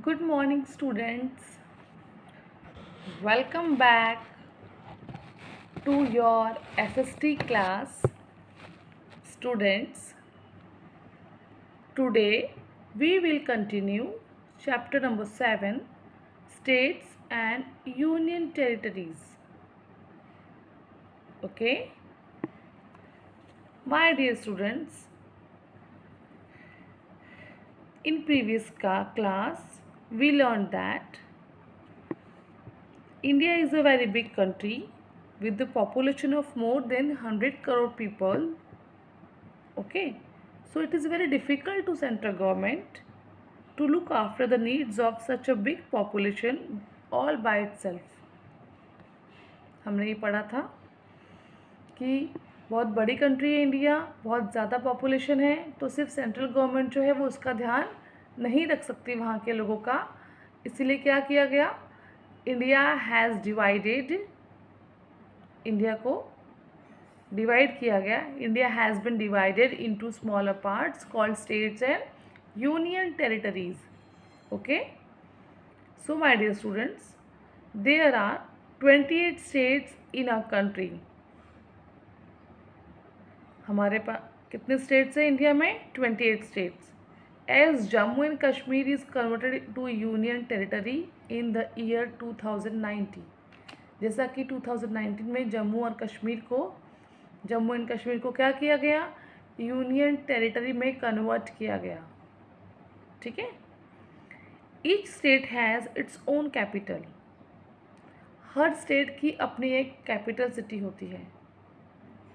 Good morning, students. Welcome back to your SST class. Students, today we will continue chapter number 7, States and Union Territories. Okay? My dear students, in previous class we learned that India is a very big country with the population of more than 100 crore people. Okay, so it is very difficult to central government to look after the needs of such a big population all by itself. हमने ये पढ़ा था कि बहुत बड़ी country है India, बहुत ज़्यादा पॉपुलेशन है, तो सिर्फ सेंट्रल गवर्नमेंट जो है वो उसका ध्यान नहीं रख सकती वहाँ के लोगों का. इसीलिए क्या किया गया, इंडिया हैज़ डिवाइडेड, इंडिया को डिवाइड किया गया. India has been divided into smaller parts called states and union territories. Okay, so my dear students, there are 28 states in our country. हमारे पास कितने स्टेट्स हैं इंडिया में? 28 states. As Jammu and Kashmir is converted to union territory in the year 2019. जैसा कि 2019 में Jammu and Kashmir को क्या किया गया, यूनियन टेरिटरी में कन्वर्ट किया गया. ठीक है. Each state has its own capital. Her state की अपनी एक कैपिटल सिटी होती है.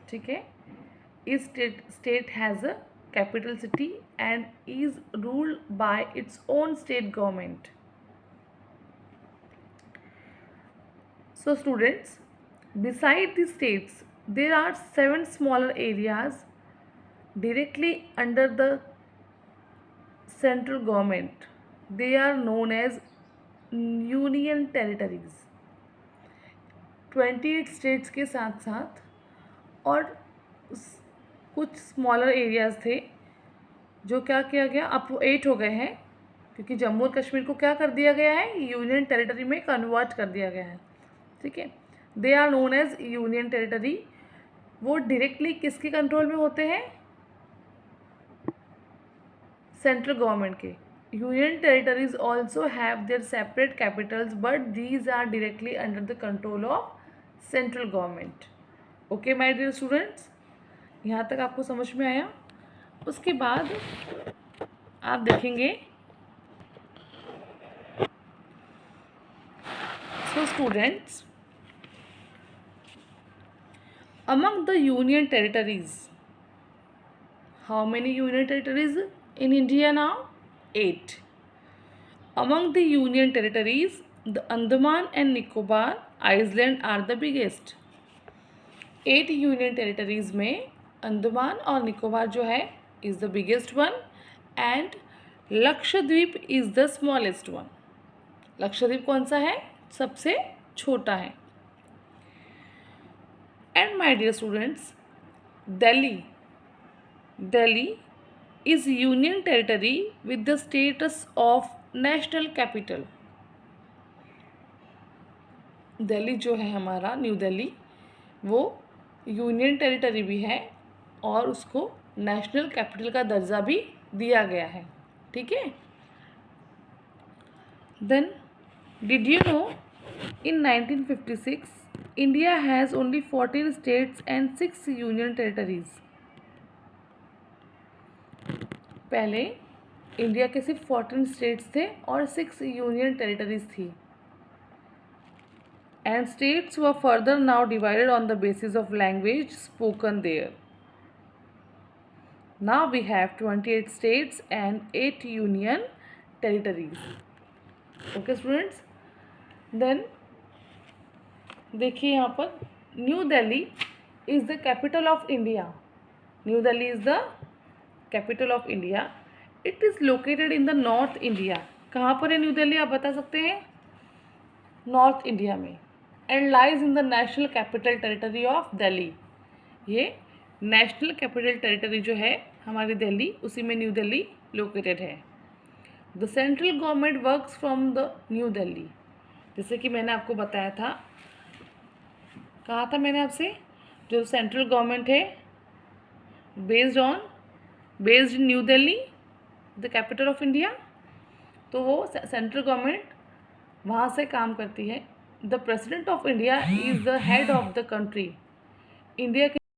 ठीक है. Each state has a capital city and is ruled by its own state government. So students, beside the states, there are 7 smaller areas directly under the central government. They are known as union territories. 28 states के साथ साथ और कुछ smaller areas थे जो क्या किया गया, अब वो 8 हो गए हैं क्योंकि जम्मू और कश्मीर को क्या कर दिया गया है, यूनियन टेरिटरी में कन्वर्ट कर दिया गया है. ठीक है. They are known as union territory. वो डायरेक्टली किसके कंट्रोल में होते हैं? सेंट्रल गवर्नमेंट के. Union territories also have their separate capitals but these are directly under the control of central government. Okay my dear students, यहाँ तक आपको समझ में आया? उसके बाद आप देखेंगे, so students, among the union territories, how many union territories in India now? 8. Among the union territories, the Andaman and Nicobar Island are the biggest. 8 union territories में अंडमान और निकोबार जो है is the biggest one and Lakshadweep is the smallest one. Lakshadweep कौन सा है? सबसे छोटा है. And my dear students, Delhi is union territory with the status of national capital. Delhi जो है हमारा, न्यू दिल्ली, वो यूनियन टेरिटरी भी है और उसको नेशनल कैपिटल का दर्जा भी दिया गया है. ठीक है. Then did you know, in 1956 India has only 14 states and 6 union territories. पहले इंडिया के सिर्फ 14 स्टेट्स थे और 6 यूनियन टेरिटरीज थी. And states were further now divided on the basis of language spoken there. Now we have 28 states and 8 union territories. Okay students, then देखिए यहाँ पर, new Delhi is the capital of India. New Delhi is the capital of India. It is located in the north India. कहाँ पर है new Delhi, आप बता सकते हैं? नॉर्थ इंडिया में. And lies in the national capital territory of Delhi. ये नेशनल कैपिटल टेरिटरी जो है हमारी दिल्ली, उसी में न्यू दिल्ली लोकेटेड है. The central government works from the new Delhi. जैसे कि मैंने आपको बताया था, कहा था मैंने आपसे, जो सेंट्रल गवर्नमेंट है based in new Delhi, the capital of India, तो वो सेंट्रल गवर्नमेंट वहाँ से काम करती है। The president of India is the head of the country. India के